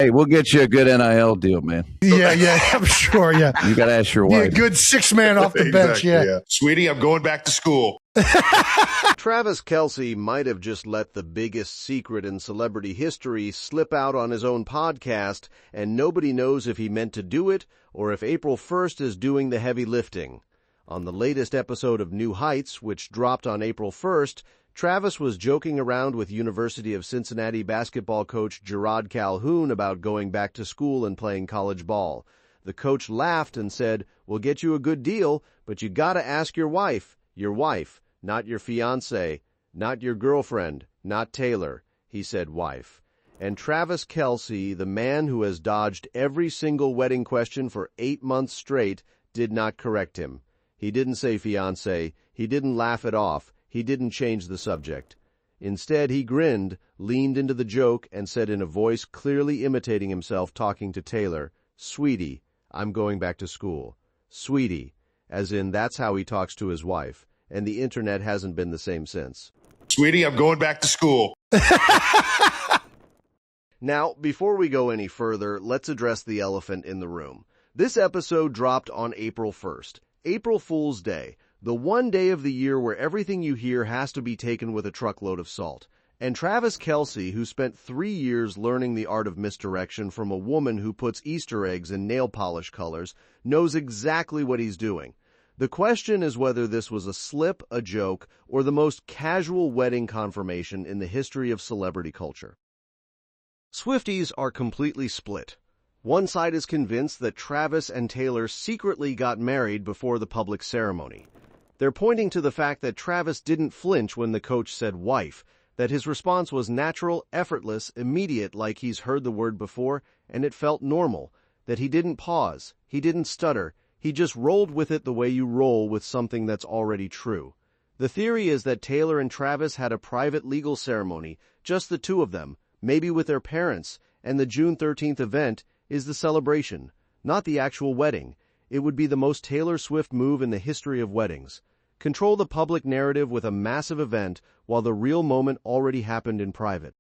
Hey, we'll get you a good NIL deal, man. Yeah, I'm sure, yeah. You got to ask your wife. Yeah, good 6-man off the bench, yeah. Sweetie, I'm going back to school. Travis Kelce might have just let the biggest secret in celebrity history slip out on his own podcast, and nobody knows if he meant to do it or if April 1st is doing the heavy lifting. On the latest episode of New Heights, which dropped on April 1st, Travis was joking around with University of Cincinnati basketball coach Jerrod Calhoun about going back to school and playing college ball. The coach laughed and said, "We'll get you a good deal, but you gotta ask your wife, not your fiancée, not your girlfriend, not Taylor." He said wife. And Travis Kelce, the man who has dodged every single wedding question for 8 months straight, did not correct him. He didn't say fiancé, he didn't laugh it off, he didn't change the subject. Instead, he grinned, leaned into the joke, and said in a voice clearly imitating himself talking to Taylor, "Sweetie, I'm going back to school." Sweetie, as in that's how he talks to his wife, and the internet hasn't been the same since. Sweetie, I'm going back to school. Now, before we go any further, let's address the elephant in the room. This episode dropped on April 1st, April Fool's Day, the one day of the year where everything you hear has to be taken with a truckload of salt. And Travis Kelce, who spent 3 years learning the art of misdirection from a woman who puts Easter eggs in nail polish colors, knows exactly what he's doing. The question is whether this was a slip, a joke, or the most casual wedding confirmation in the history of celebrity culture. Swifties are completely split. One side is convinced that Travis and Taylor secretly got married before the public ceremony. They're pointing to the fact that Travis didn't flinch when the coach said wife, that his response was natural, effortless, immediate like he's heard the word before, and it felt normal, that he didn't pause, he didn't stutter, he just rolled with it the way you roll with something that's already true. The theory is that Taylor and Travis had a private legal ceremony, just the two of them, maybe with their parents, and the June 13th event is the celebration, not the actual wedding. It would be the most Taylor Swift move in the history of weddings. Control the public narrative with a massive event while the real moment already happened in private.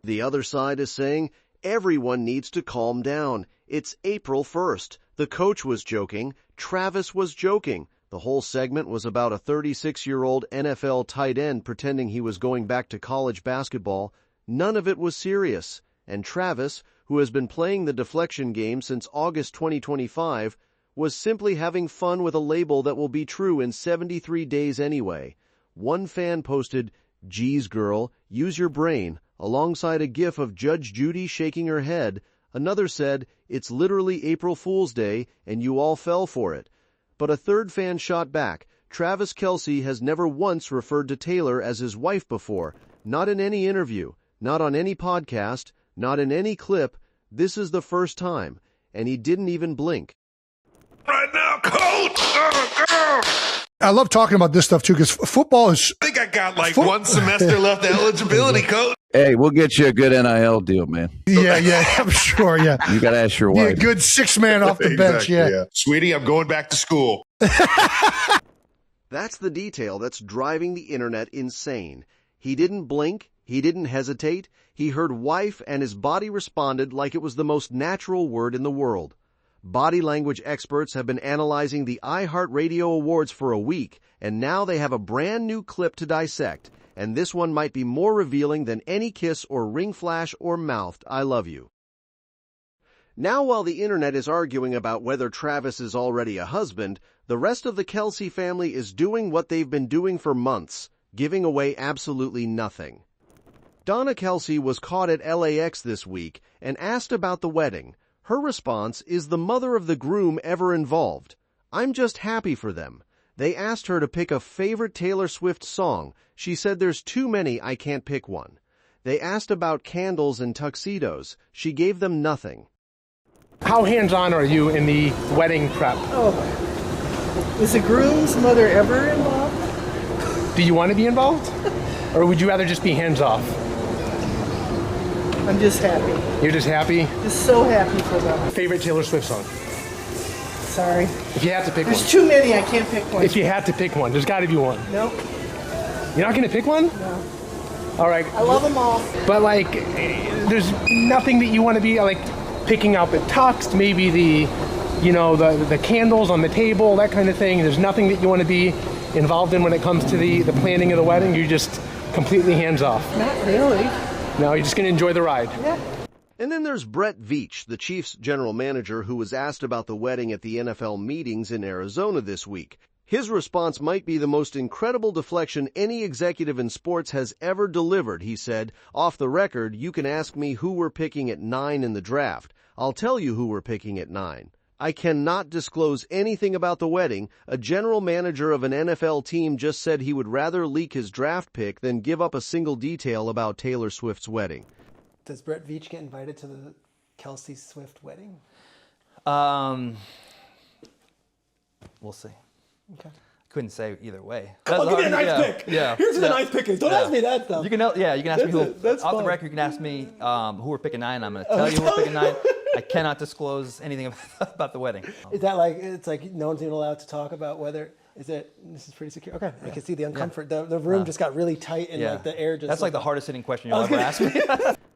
The other side is saying, everyone needs to calm down. It's April 1st. The coach was joking. Travis was joking. The whole segment was about a 36-year-old NFL tight end pretending he was going back to college basketball. None of it was serious. And Travis, who has been playing the deflection game since August 2025, was simply having fun with a label that will be true in 73 days anyway. One fan posted, "Geez, girl, use your brain," alongside a gif of Judge Judy shaking her head. Another said, "It's literally April Fool's Day, and you all fell for it." But a third fan shot back, "Travis Kelce has never once referred to Taylor as his wife before, not in any interview, not on any podcast, not in any clip. This is the first time, and he didn't even blink." Right now, coach! I love talking about this stuff, too, because football is... I think I got like one semester left eligibility, coach. Hey, we'll get you a good NIL deal, man. Yeah, I'm sure, yeah. You got to ask your Yeah, wife. good 6-man off the bench, yeah. Sweetie, I'm going back to school. That's the detail that's driving the internet insane. He didn't blink. He didn't hesitate. He heard wife and his body responded like it was the most natural word in the world. Body language experts have been analyzing the iHeartRadio Awards for a week, and now they have a brand new clip to dissect, and this one might be more revealing than any kiss or ring flash or mouthed "I love you." Now, while the internet is arguing about whether Travis is already a husband, the rest of the Kelce family is doing what they've been doing for months, giving away absolutely nothing. Donna Kelce was caught at LAX this week and asked about the wedding. Her response is the mother of the groom ever involved. "I'm just happy for them." They asked her to pick a favorite Taylor Swift song. She said there's too many, I can't pick one. They asked about candles and tuxedos. She gave them nothing. How hands-on are you in the wedding prep? Oh, is the groom's mother ever involved? Do you want to be involved? Or would you rather just be hands-off? I'm just happy. You're just happy? Just so happy for them. Favorite Taylor Swift song? Sorry. If you have to pick There's one. too many, I can't pick one. If you had to pick one, there's got to be one. Nope. You're not going to pick one? No. All right. I love them all. But like, there's nothing that you want to be like picking out the tux, maybe the candles on the table, that kind of thing. There's nothing that you want to be involved in when it comes to the planning of the wedding. You're just completely hands off. Not really. No, you're just going to enjoy the ride. Yeah. And then there's Brett Veach, the Chiefs general manager, who was asked about the wedding at the NFL meetings in Arizona this week. His response might be the most incredible deflection any executive in sports has ever delivered. He said, "Off the record, you can ask me who we're picking at 9 in the draft. I'll tell you who we're picking at 9. I cannot disclose anything about the wedding. A general manager of an NFL team just said he would rather leak his draft pick than give up a single detail about Taylor Swift's wedding." Does Brett Veach get invited to the Kelce Swift wedding? We'll see. Okay. Couldn't say either way. Come on, give me a nice pick. Yeah. Here's who the nice pick is. Don't ask me that stuff. You can ask me who. That's off the fine. record, you can ask me who we're picking 9. I'm going to tell you who we're picking 9. I cannot disclose anything about the wedding. Is that like, it's like no one's even allowed to talk about whether, this is pretty secure? Okay, I can see the uncomfort. The room just got really tight and like the air just... That's like the hardest hitting question you'll ever ask me.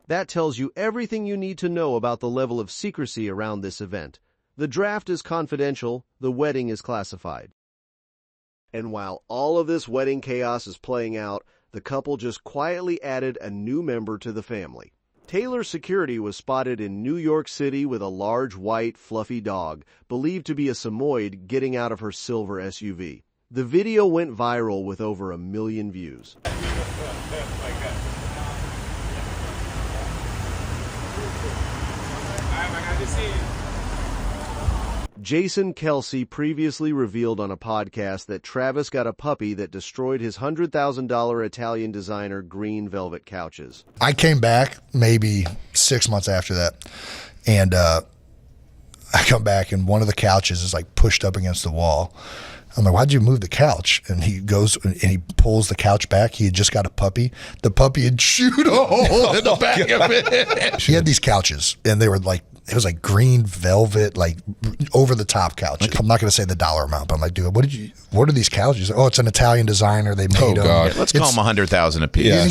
That tells you everything you need to know about the level of secrecy around this event. The draft is confidential, the wedding is classified. And while all of this wedding chaos is playing out, the couple just quietly added a new member to the family. Taylor's security was spotted in New York City with a large, white, fluffy dog, believed to be a Samoyed, getting out of her silver SUV. The video went viral with over 1 million views. Jason Kelce previously revealed on a podcast that Travis got a puppy that destroyed his $100,000 Italian designer green velvet couches. I came back maybe 6 months after that, and I come back and one of the couches is like pushed up against the wall. I'm like, why'd you move the couch? And he goes and he pulls the couch back. He had just got a puppy. The puppy had chewed a hole in the back of it. He had these couches, and they were like, it was like green velvet, like over the top couch. I'm not going to say the dollar amount, but I'm like, dude, what are these couches? Oh, it's an Italian designer. They made them. God. Let's call them $100,000 a piece. Yeah,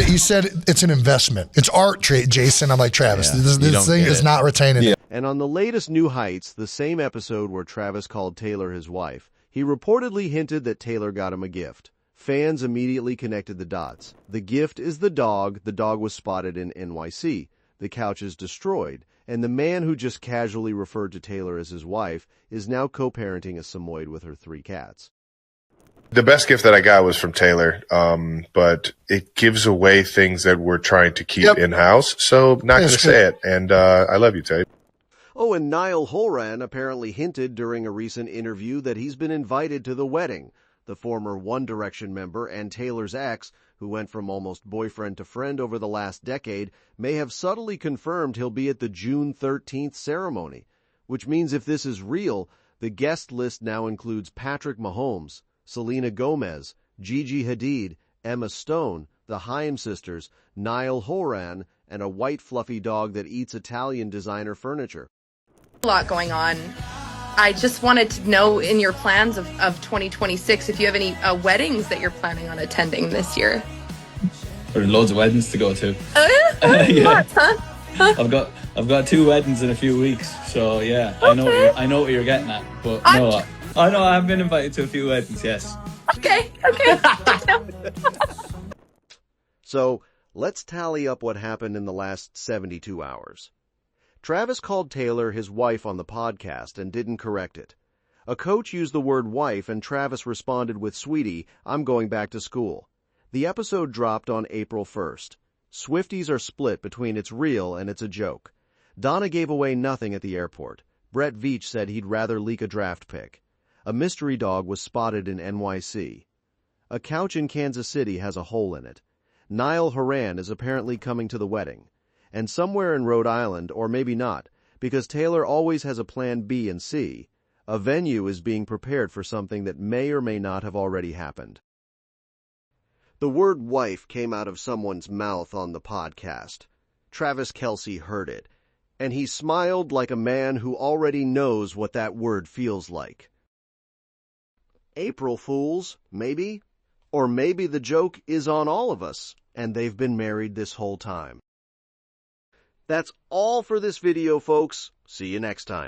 he said it's an investment. It's art, Jason. I'm like, Travis, this thing is not retaining. Yeah. And on the latest New Heights, the same episode where Travis called Taylor his wife, he reportedly hinted that Taylor got him a gift. Fans immediately connected the dots. The gift is the dog. The dog was spotted in NYC. The couch is destroyed. And the man who just casually referred to Taylor as his wife is now co-parenting a Samoyed with her 3 cats. The best gift that I got was from Taylor, but it gives away things that we're trying to keep in-house, so not going to say it. And I love you, Tate. Oh, and Niall Horan apparently hinted during a recent interview that he's been invited to the wedding. The former One Direction member and Taylor's ex, who went from almost boyfriend to friend over the last decade, may have subtly confirmed he'll be at the June 13th ceremony, which means if this is real, the guest list now includes Patrick Mahomes, Selena Gomez, Gigi Hadid, Emma Stone, the Haim sisters, Niall Horan, and a white fluffy dog that eats Italian designer furniture. A lot going on. I just wanted to know in your plans of 2026 if you have any weddings that you're planning on attending this year. There are loads of weddings to go to. Yeah. Lots, huh? I've got 2 weddings in a few weeks, so yeah, okay. I know what you're getting at, but no, I know I have been invited to a few weddings. Yes. Okay. So let's tally up what happened in the last 72 hours. Travis called Taylor his wife on the podcast and didn't correct it. A coach used the word wife, and Travis responded with, "Sweetie, I'm going back to school." The episode dropped on April 1st. Swifties are split between it's real and it's a joke. Donna gave away nothing at the airport. Brett Veach said he'd rather leak a draft pick. A mystery dog was spotted in NYC. A couch in Kansas City has a hole in it. Niall Horan is apparently coming to the wedding. And somewhere in Rhode Island, or maybe not, because Taylor always has a plan B and C, a venue is being prepared for something that may or may not have already happened. The word wife came out of someone's mouth on the podcast. Travis Kelce heard it, and he smiled like a man who already knows what that word feels like. April Fools, maybe? Or maybe the joke is on all of us, and they've been married this whole time. That's all for this video, folks. See you next time.